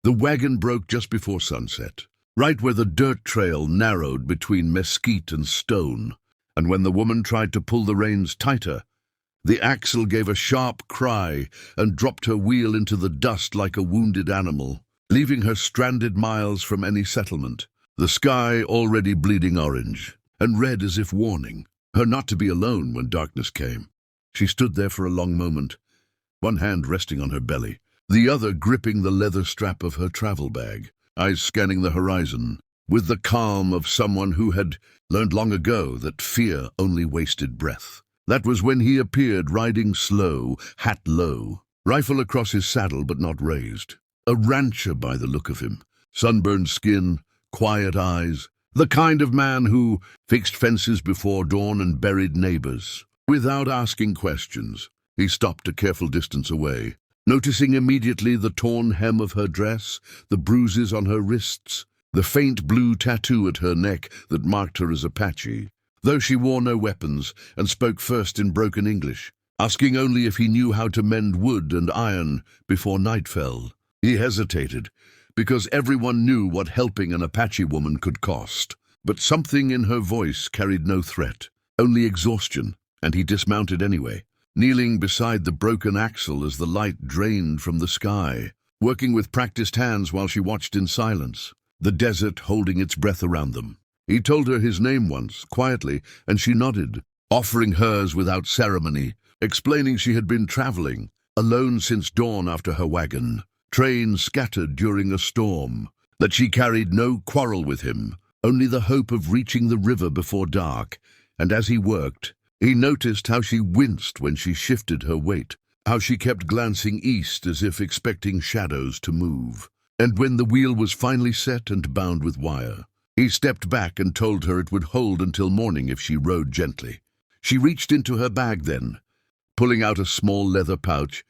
The wagon broke just before sunset, right where the dirt trail narrowed between mesquite and stone, and when the woman tried to pull the reins tighter, the axle gave a sharp cry and dropped her wheel into the dust like a wounded animal, leaving her stranded miles from any settlement, the sky already bleeding orange, and red as if warning her not to be alone when darkness came. She stood there for a long moment, one hand resting on her belly, the other gripping the leather strap of her travel bag, eyes scanning the horizon, with the calm of someone who had learned long ago that fear only wasted breath. That was when he appeared, riding slow, hat low, rifle across his saddle but not raised. A rancher by the look of him, sunburned skin, quiet eyes, the kind of man who fixed fences before dawn and buried neighbors. Without asking questions, he stopped a careful distance away, noticing immediately the torn hem of her dress, the bruises on her wrists, the faint blue tattoo at her neck that marked her as Apache, though she wore no weapons and spoke first in broken English, asking only if he knew how to mend wood and iron before night fell. He hesitated, because everyone knew what helping an Apache woman could cost. But something in her voice carried no threat, only exhaustion, and he dismounted anyway, kneeling beside the broken axle as the light drained from the sky, working with practiced hands while she watched in silence, the desert holding its breath around them. He told her his name once, quietly, and she nodded, offering hers without ceremony, explaining she had been traveling, alone since dawn after her wagon, train scattered during a storm, that she carried no quarrel with him, only the hope of reaching the river before dark, and as he worked, he noticed how she winced when she shifted her weight, how she kept glancing east as if expecting shadows to move. And when the wheel was finally set and bound with wire, he stepped back and told her it would hold until morning if she rode gently. She reached into her bag then, pulling out a small leather pouch,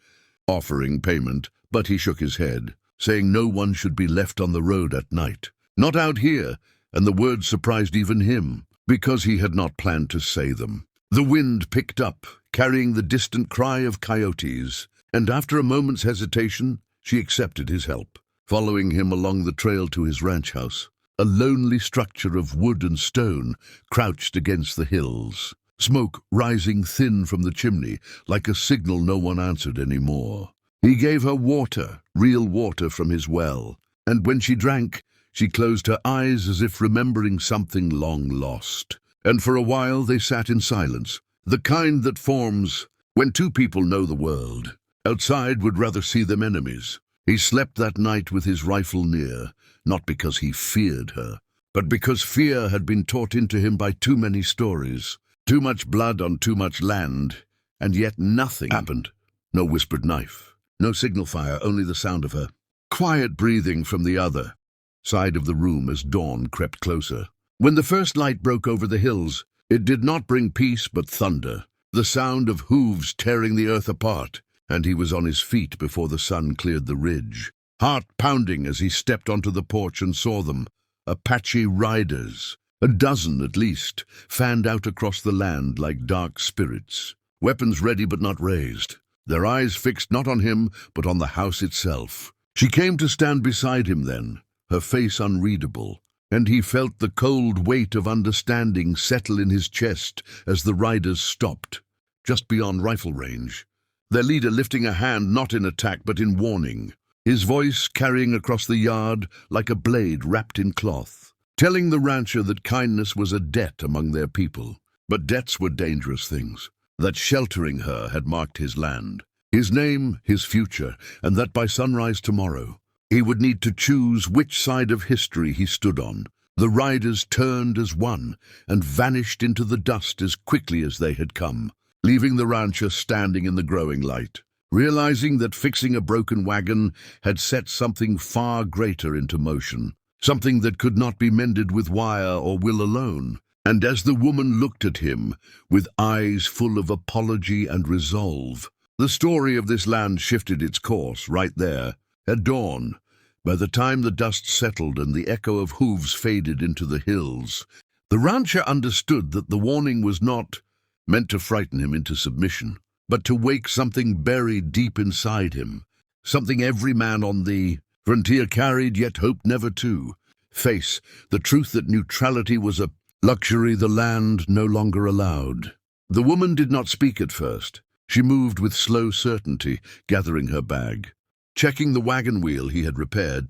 offering payment, but he shook his head, saying no one should be left on the road at night. Not out here, and the words surprised even him, because he had not planned to say them. The wind picked up, carrying the distant cry of coyotes, and after a moment's hesitation, she accepted his help, following him along the trail to his ranch house, a lonely structure of wood and stone crouched against the hills, smoke rising thin from the chimney like a signal no one answered anymore. He gave her water, real water from his well, and when she drank, she closed her eyes as if remembering something long lost. And for a while they sat in silence, the kind that forms when two people know the world. Outside would rather see them enemies. He slept that night with his rifle near, not because he feared her, but because fear had been taught into him by too many stories, too much blood on too much land, and yet nothing happened. No whispered knife, no signal fire, only the sound of her quiet breathing from the other side of the room as dawn crept closer. When the first light broke over the hills, it did not bring peace but thunder, the sound of hooves tearing the earth apart, and he was on his feet before the sun cleared the ridge, heart pounding as he stepped onto the porch and saw them, Apache riders, a dozen at least, fanned out across the land like dark spirits, weapons ready but not raised, their eyes fixed not on him but on the house itself. She came to stand beside him then, her face unreadable, and he felt the cold weight of understanding settle in his chest as the riders stopped, just beyond rifle range, their leader lifting a hand not in attack but in warning, his voice carrying across the yard like a blade wrapped in cloth, telling the rancher that kindness was a debt among their people, but debts were dangerous things, that sheltering her had marked his land, his name, his future, and that by sunrise tomorrow, he would need to choose which side of history he stood on. The riders turned as one and vanished into the dust as quickly as they had come, leaving the rancher standing in the growing light, realizing that fixing a broken wagon had set something far greater into motion, something that could not be mended with wire or will alone. And as the woman looked at him, with eyes full of apology and resolve, the story of this land shifted its course right there. At dawn, by the time the dust settled and the echo of hooves faded into the hills, the rancher understood that the warning was not meant to frighten him into submission, but to wake something buried deep inside him, something every man on the Frontier carried, yet hoped never to face the truth that neutrality was a luxury the land no longer allowed. The woman did not speak at first. She moved with slow certainty, gathering her bag, checking the wagon wheel he had repaired,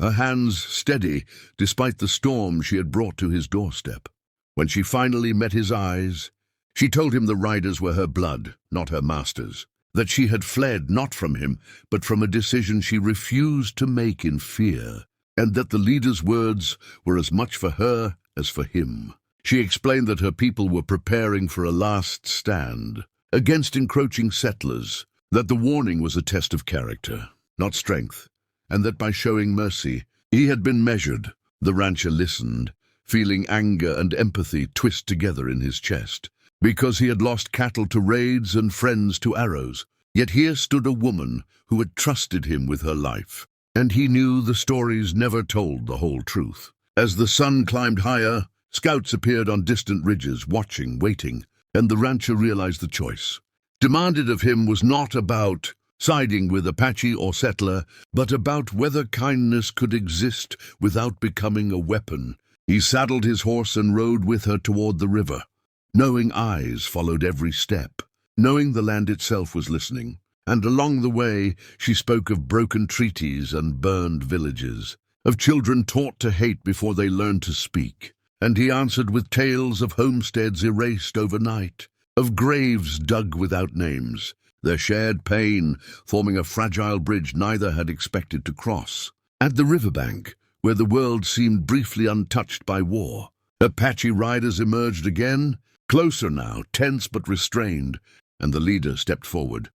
her hands steady despite the storm she had brought to his doorstep. When she finally met his eyes, she told him the riders were her blood, not her masters, that she had fled not from him, but from a decision she refused to make in fear, and that the leader's words were as much for her as for him. She explained that her people were preparing for a last stand against encroaching settlers, that the warning was a test of character, not strength, and that by showing mercy, he had been measured. The rancher listened, feeling anger and empathy twist together in his chest, because he had lost cattle to raids and friends to arrows. Yet here stood a woman who had trusted him with her life, and he knew the stories never told the whole truth. As the sun climbed higher, scouts appeared on distant ridges, watching, waiting, and the rancher realized the choice demanded of him was not about siding with Apache or settler, but about whether kindness could exist without becoming a weapon. He saddled his horse and rode with her toward the river. Knowing eyes followed every step, knowing the land itself was listening, and along the way she spoke of broken treaties and burned villages, of children taught to hate before they learned to speak, and he answered with tales of homesteads erased overnight, of graves dug without names, their shared pain forming a fragile bridge neither had expected to cross. At the riverbank, where the world seemed briefly untouched by war, Apache riders emerged again, closer now, tense but restrained, and the leader stepped forward,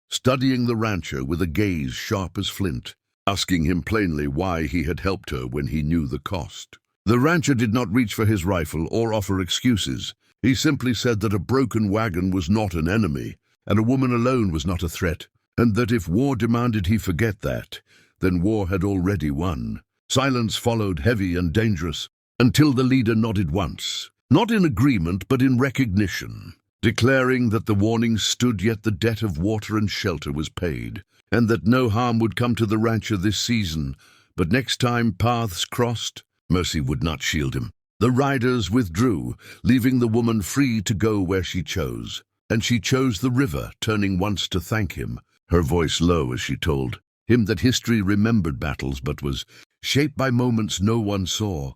studying the rancher with a gaze sharp as flint, asking him plainly why he had helped her when he knew the cost. The rancher did not reach for his rifle or offer excuses. He simply said that a broken wagon was not an enemy, and a woman alone was not a threat, and that if war demanded he forget that, then war had already won. Silence followed, heavy and dangerous, until the leader nodded once, not in agreement but in recognition, declaring that the warning stood yet the debt of water and shelter was paid, and that no harm would come to the rancher this season, but next time paths crossed, mercy would not shield him. The riders withdrew, leaving the woman free to go where she chose, and she chose the river, turning once to thank him, her voice low as she told him that history remembered battles but was shaped by moments no one saw.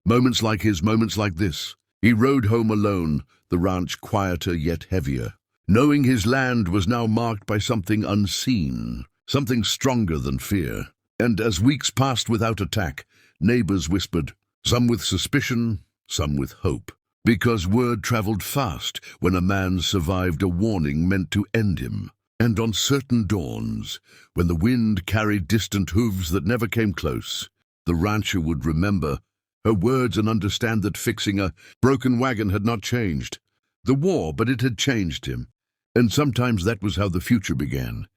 Moments like his, moments like this. He rode home alone, the ranch quieter yet heavier, knowing his land was now marked by something unseen, something stronger than fear. And as weeks passed without attack, neighbors whispered, some with suspicion, some with hope, because word traveled fast when a man survived a warning meant to end him. And on certain dawns, when the wind carried distant hooves that never came close, the rancher would remember her words and understand that fixing a broken wagon had not changed the war, but it had changed him. And sometimes that was how the future began.